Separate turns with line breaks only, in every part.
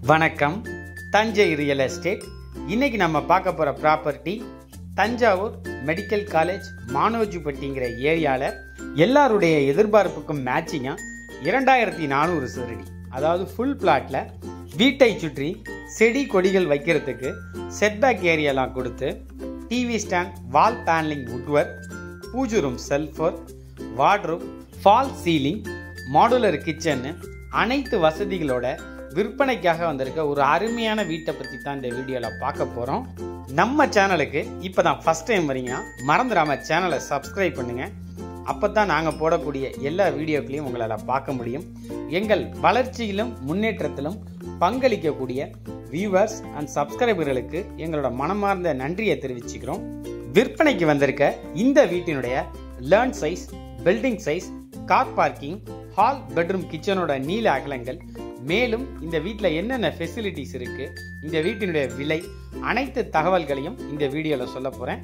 வணக்கம். Thanjai real estate. இன்னைக்கு நம்ம பார்க்க போகிற ப்ராப்பர்ட்டி தஞ்சாவூர் மெடிக்கல் காலேஜ் மானோஜிப்பட்டிங்கிற ஏரியாவில் எல்லாருடைய எதிர்பார்ப்புக்கும் மேட்சிங்காக 2400 சதுரடி, அதாவது ஃபுல் பிளாட்டில் வீட்டை சுற்றி செடி கொடிகள் வைக்கிறதுக்கு செட்பேக் ஏரியாலாம் கொடுத்து TV stand, wall panelling, woodwork, pooja room, செல்ஃபோர், வார்ட்ரூப், ஃபால் சீலிங், மாடுலர் கிச்சன்னு அனைத்து வசதிகளோட விற்பனைக்காக வந்திருக்க ஒரு அருமையான வீட்டை பற்றி தான் இந்த வீடியோவில் பார்க்க போகிறோம். நம்ம சேனலுக்கு இப்போ தான் ஃபஸ்ட் டைம் வரீங்கன்னா மறந்துடாமல் சேனலை சப்ஸ்கிரைப் பண்ணுங்கள். அப்போ தான் நாங்கள் போடக்கூடிய எல்லா வீடியோக்களையும் உங்களால் பார்க்க முடியும். எங்கள் வளர்ச்சியிலும் முன்னேற்றத்திலும் பங்களிக்கக்கூடிய வியூவர்ஸ் அண்ட் சப்ஸ்கிரைபர்களுக்கு எங்களோட மனமார்ந்த நன்றியை தெரிவிச்சுக்கிறோம். விற்பனைக்கு வந்திருக்க இந்த வீட்டினுடைய land size, building size, car parking, hall, bedroom, கிச்சனோட நீள அகலங்கள், மேலும் இந்த வீட்டில் என்னென்ன ஃபெசிலிட்டிஸ் இருக்கு, இந்த வீட்டினுடைய விலை, அனைத்து தகவல்களையும் இந்த வீடியோவில் சொல்ல போகிறேன்.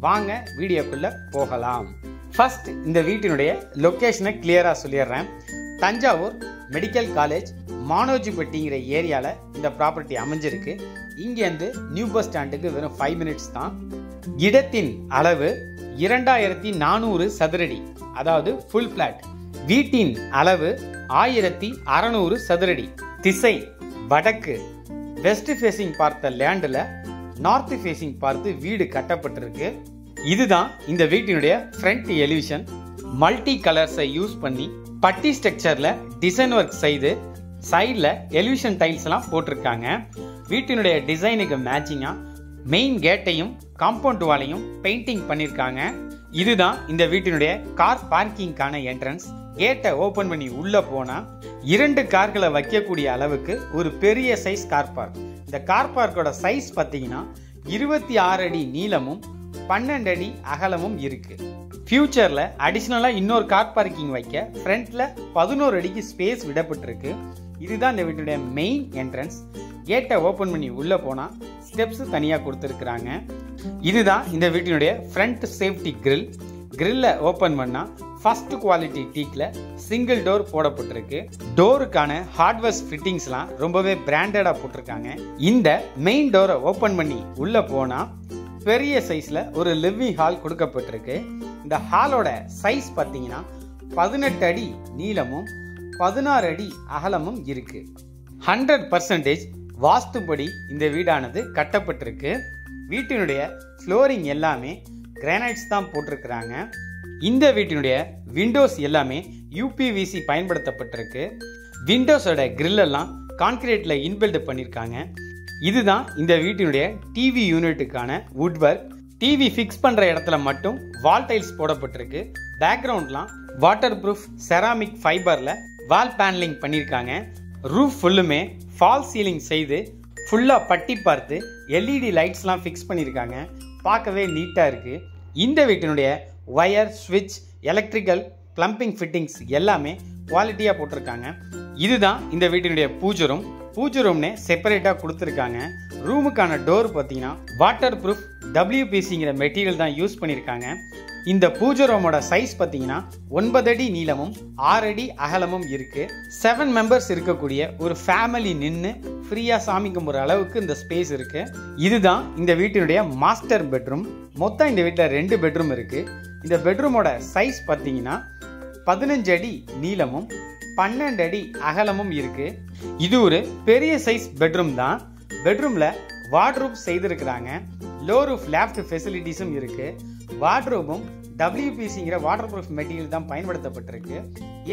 வாங்க வீடியோக்குள்ள போகலாம். ஃபர்ஸ்ட் இந்த வீட்டினுடைய லொக்கேஷனை கிளியராக சொல்லிடுறேன். தஞ்சாவூர் மெடிக்கல் காலேஜ் மானோஜிப்பட்டிங்கிற ஏரியாவில் இந்த ப்ராப்பர்ட்டி அமைஞ்சிருக்கு. இங்கேருந்து நியூ பஸ் ஸ்டாண்டுக்கு வெறும் 5 மினிட்ஸ் தான். இடத்தின் அளவு 2400 சதுரடி, அதாவது ஃபுல் பிளாட். வீட்டின் அளவு 1600 சதுரடி. திசை வடக்கு. வெஸ்ட் ஃபேசிங் பார்த்த லேண்டில் நார்த் ஃபேசிங் பார்த்து வீடு கட்டப்பட்டிருக்கு. இதுதான் இந்த வீட்டினுடைய ஃப்ரண்ட் எலிவேஷன். மல்டி கலர்ஸை யூஸ் பண்ணி பட்டி ஸ்ட்ரக்சர்ல டிசைன் ஒர்க் செய்து சைடில் எலிவேஷன் டைல்ஸ் எல்லாம் போட்டிருக்காங்க. வீட்டினுடைய டிசைனுக்கு மேட்சிங்கா மெயின் கேட்டையும் காம்பவுண்ட் வாலையும் பெயிண்டிங் பண்ணியிருக்காங்க. இதுதான் இந்த வீட்டினுடைய கார் பார்க்கிங்கான என்ட்ரன்ஸ். கேட்டை ஓபன் பண்ணி உள்ள போனா 2 கார்களை வைக்கக்கூடிய அளவுக்கு ஒரு பெரிய சைஸ் கார் பார்க். இந்த கார் பார்க்கோட சைஸ் பார்த்தீங்கன்னா 26 அடி நீளமும் 12 அடி அகலமும் இருக்கு. ஃபியூச்சர்ல அடிஷனலா இன்னொரு கார் பார்க்கிங் வைக்க ஃப்ரண்ட்ல 11 அடிக்கு ஸ்பேஸ் விடப்பட்டிருக்கு. இதுதான் இந்த வீட்டுடைய மெயின் என்ட்ரன்ஸ். கேட்டை ஓபன் பண்ணி உள்ள போனா ஸ்டெப்ஸ் தனியா கொடுத்துருக்காங்க. இதுதான் இந்த வீட்டினுடைய ஃப்ரண்ட் சேஃப்டி கிரில். கிரில்ல ஓபன் பண்ணா ஃபர்ஸ்ட் குவாலிட்டி டீக்ல சிங்கிள் டோர் போடப்பட்டிருக்கு. டோருக்கான ஹார்ட்வேர் ஃபிட்டிங்ஸ்லாம் ரொம்பவே பிராண்டடா போட்டிருக்காங்க. இந்த மெயின் டோரை ஓபன் பண்ணி உள்ள போனா பெரிய சைஸ்ல ஒரு லிவிங் ஹால் கொடுக்கப்பட்டிருக்கு. இந்த ஹாலோட சைஸ் பார்த்தீங்கன்னா 18 அடி நீளமும் 16 அடி அகலமும் இருக்கு. 100% வாஸ்துபடி இந்த வீடானது கட்டப்பட்டிருக்கு. வீட்டினுடைய ஃப்ளோரிங் எல்லாமே கிரானைட்ஸ் தான் போட்டிருக்கிறாங்க. இந்த வீட்டினுடைய விண்டோஸ் எல்லாமே யூபிவிசி பயன்படுத்தப்பட்டிருக்கு. விண்டோஸோட கிரில் எல்லாம் கான்கிரீட்ல இன்பில்ட் பண்ணியிருக்காங்க. இதுதான் இந்த வீட்டினுடைய டிவி யூனிட்டுக்கான வுட்வொர்க். டிவி ஃபிக்ஸ் பண்ற இடத்துல மட்டும் வால் டைல்ஸ் போடப்பட்டிருக்கு. பேக்ரவுண்ட்லாம் வாட்டர் ப்ரூஃப் செராமிக் ஃபைபர்ல வால் பேனலிங் பண்ணியிருக்காங்க. ரூஃப் ஃபுல்லுமே ஃபால் சீலிங் செய்து ஃபுல்லா பட்டி பார்த்து எல்இடி லைட்ஸ்லாம் ஃபிக்ஸ் பண்ணியிருக்காங்க. பார்க்கவே நீட்டா இருக்கு. இந்த வீட்டினுடைய வயர், ஸ்விட்ச், எலக்ட்ரிக்கல், பிளம்பிங் ஃபிட்டிங்ஸ் எல்லாமே குவாலிட்டியா போட்டிருக்காங்க. இதுதான் இந்த வீட்டினுடைய பூஜை ரூம். பூஜை ரூம்னே செப்பரேட்டா கொடுத்துருக்காங்க. ரூமுக்கான டோர் பார்த்தீங்கன்னா வாட்டர் ப்ரூஃப் WPCங்கிற மெட்டீரியல் தான் யூஸ் பண்ணியிருக்காங்க. இந்த பூஜை ரூமோட சைஸ் பார்த்தீங்கன்னா 9 அடி நீளமும் 6 அடி அகலமும் இருக்கு. 7 மெம்பர்ஸ் இருக்கக்கூடிய ஒரு ஃபேமிலி நின்று ஃப்ரீயா சாமி கும்பிட்ற அளவுக்கு இந்த ஸ்பேஸ் இருக்கு. இதுதான் இந்த வீட்டினுடைய மாஸ்டர் பெட்ரூம். மொத்தம் இந்த வீட்டில் 2 பெட்ரூம் இருக்கு. இந்த பெட்ரூமோட சைஸ் பார்த்தீங்கன்னா 15 அடி நீளமும் 12 அடி அகலமும் இருக்கு. இது ஒரு பெரிய சைஸ் பெட்ரூம் தான். பெட்ரூம்ல வார்ட்ரூப் செய்திருக்கிறாங்க. லோ ரூஃப் லேஃப்ட் ஃபெசிலிட்டிஸும் இருக்கு. வார்ட்ரூபும் WPCங்கிற வாட்டர் ப்ரூஃப் மெட்டீரியல் தான் பயன்படுத்தப்பட்டிருக்கு.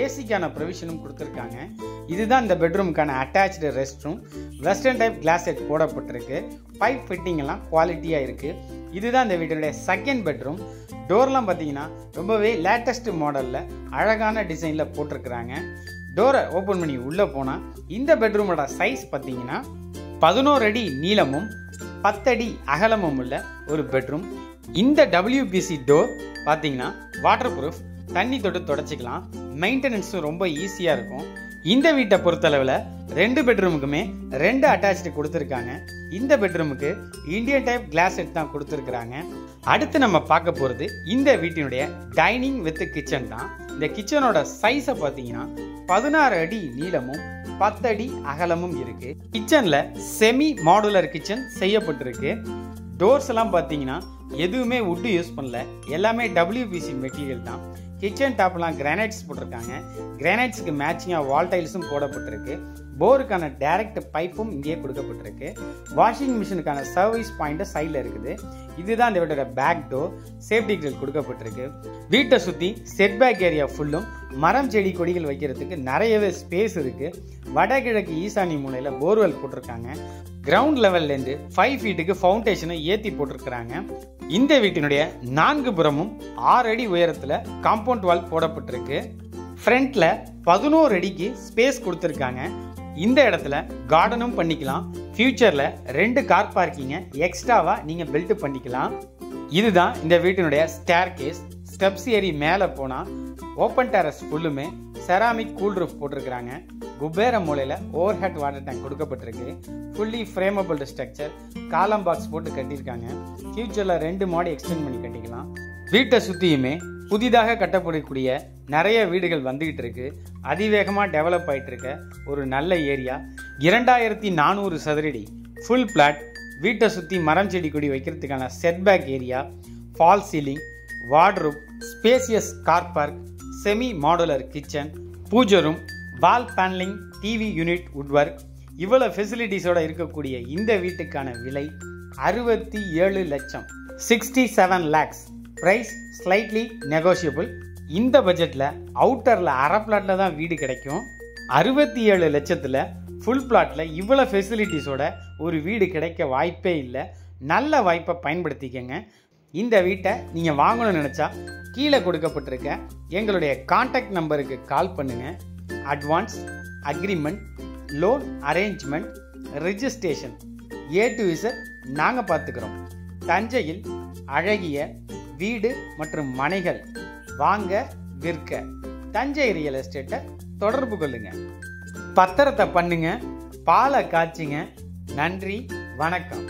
ஏசிக்கான ப்ரொவிஷனும் கொடுத்துருக்காங்க. இதுதான் இந்த பெட்ரூமுக்கான attached rest room. Western type closet போடப்பட்டிருக்கு. பைப் ஃபிட்டிங் எல்லாம் குவாலிட்டியா இருக்கு. இதுதான் இந்த வீட்டினுடைய செகண்ட் பெட்ரூம். டோர்லாம் பார்த்தீங்கன்னா ரொம்பவே லேட்டஸ்ட் மாடல்ல அழகான டிசைன்ல போட்டிருக்கிறாங்க. டோரை ஓபன் பண்ணி உள்ள போனா இந்த பெட்ரூமோட சைஸ் பார்த்தீங்கன்னா 11 அடி நீளமும் 10 அடி அகலமும் உள்ள ஒரு பெட்ரூம். இந்த WPC டோர் பார்த்தீங்கன்னா வாட்டர் ப்ரூஃப், தண்ணி தொட்டு தொடச்சிக்கலாம். மெயின்டெனன்ஸும் ரொம்ப ஈஸியா இருக்கும். இந்த வீட்டை பொறுத்தளவில் 2 பெட்ரூமுக்குமே 2 அட்டாச்சு கொடுத்துருக்காங்க. இந்த பெட்ரூமுக்கு இந்தியன் டைப் கிளாஸ் செட் தான் கொடுத்துருக்காங்க. அடுத்து நம்ம பார்க்க போகிறது இந்த வீட்டினுடைய டைனிங் வித் கிச்சன் தான். இந்த கிச்சனோட சைஸை பார்த்தீங்கன்னா 16 அடி நீளமும் 10 அடி அகலமும் இருக்கு. கிச்சன்ல செமி மாடுலர் கிச்சன் செய்யப்பட்டிருக்கு. டோர்ஸ் எல்லாம் பார்த்தீங்கன்னா எதுவுமே வுட் யூஸ் பண்ணல, எல்லாமே WPC மெட்டீரியல் தான். கிச்சன் டாப்லாம் கிரானைட்ஸ் போட்டிருக்காங்க. கிரானைட்ஸ்க்கு மேட்சிங்காக வால் டைல்ஸும் போடப்பட்டிருக்கு. போருக்கான டைரக்ட் பைப்பும் இங்கேயே கொடுக்கப்பட்டிருக்கு. வாஷிங் மிஷினுக்கான சர்வீஸ் பாயிண்ட் சைடில் இருக்குது. இதுதான் இந்த வீட்டோட பேக் டோர். சேஃப்டி கிரில் கொடுக்கப்பட்டிருக்கு. வீட்டை சுற்றி செட் பேக் ஏரியா ஃபுல்லும் மரம் செடி கொடிகள் வைக்கிறதுக்கு நிறையவே ஸ்பேஸ் இருக்கு. வடகிழக்கு ஈசானி மூலையில் போர்வெல் போட்டிருக்காங்க. கிரவுண்ட் லெவல்லேருந்து 5 ஃபீட்டுக்கு ஃபவுண்டேஷனை ஏற்றி போட்டிருக்கிறாங்க. இந்த வீட்டினுடைய 4 புறமும் 6 அடி உயரத்தில் காம்பவுண்ட் வால் போடப்பட்டிருக்கு. ஃப்ரண்ட்ல 11 அடிக்கு ஸ்பேஸ் கொடுத்துருக்காங்க. இந்த இடத்துல கார்டனும் பண்ணிக்கலாம். ஃபியூச்சர்ல 2 கார் பார்க்கிங்கை எக்ஸ்ட்ராவா நீங்க பில்ட் பண்ணிக்கலாம். இதுதான் இந்த வீட்டினுடைய ஸ்டேர் கேஸ். ஸ்டெப்ஸ் ஏறி மேலே போனா ஓப்பன் டெரஸ் ஃபுல்லுமே செராமிக் கூல் ரூஃப் போட்டிருக்கிறாங்க. குபேர மூலையில் ஓவர் ஹெட் வாட்டர் டேங்க் கொடுக்கப்பட்டிருக்கு. Fully framed structure. Column box போட்டு கட்டியிருக்காங்க. ஃபியூச்சரில் 2 மாடி எக்ஸ்டெண்ட் பண்ணி கட்டிக்கலாம். வீட்டை சுற்றியுமே புதிதாக கட்டப்படக்கூடிய நிறைய வீடுகள் வந்துகிட்டு இருக்கு. அதிவேகமாக டெவலப் ஆகிட்டு இருக்க ஒரு நல்ல ஏரியா. 2400 சதுரடி ஃபுல் பிளாட். வீட்டை சுற்றி மரம் செடி கொடி வைக்கிறதுக்கான setback area, false ceiling, wardrobe, spacious car park, semi modular kitchen, pooja room, wall panelling, TV unit, woodwork, இவ்வளோ ஃபெசிலிட்டிஸோட இருக்கக்கூடிய இந்த வீட்டுக்கான விலை 67 லட்சம், 67 lakhs. Price slightly negotiable. இந்த பட்ஜெட்டில் அவுட்டரில் அரை பிளாட்டில் தான் வீடு கிடைக்கும். 67 லட்சத்தில் ஃபுல் பிளாட்டில் இவ்வளோ ஃபெசிலிட்டிஸோட ஒரு வீடு கிடைக்க வாய்ப்பே இல்லை. நல்ல வாய்ப்பை பயன்படுத்திக்கங்க. இந்த வீட்டை நீங்கள் வாங்கணும்னு நினச்சா கீழே கொடுக்கப்பட்டிருக்க எங்களுடைய கான்டாக்ட் நம்பருக்கு கால் பண்ணுங்கள். Advance, agreement, loan arrangement, registration A to Z நாங்கள் பார்த்துக்கிறோம். தஞ்சையில் அழகிய வீடு மற்றும் மனைகள் வாங்க விற்க தஞ்சை ரியல் எஸ்டேட்டை தொடர்பு கொள்ளுங்க. பத்திரத்தை பண்ணுங்க, பாலை காய்ச்சிங்க. நன்றி, வணக்கம்.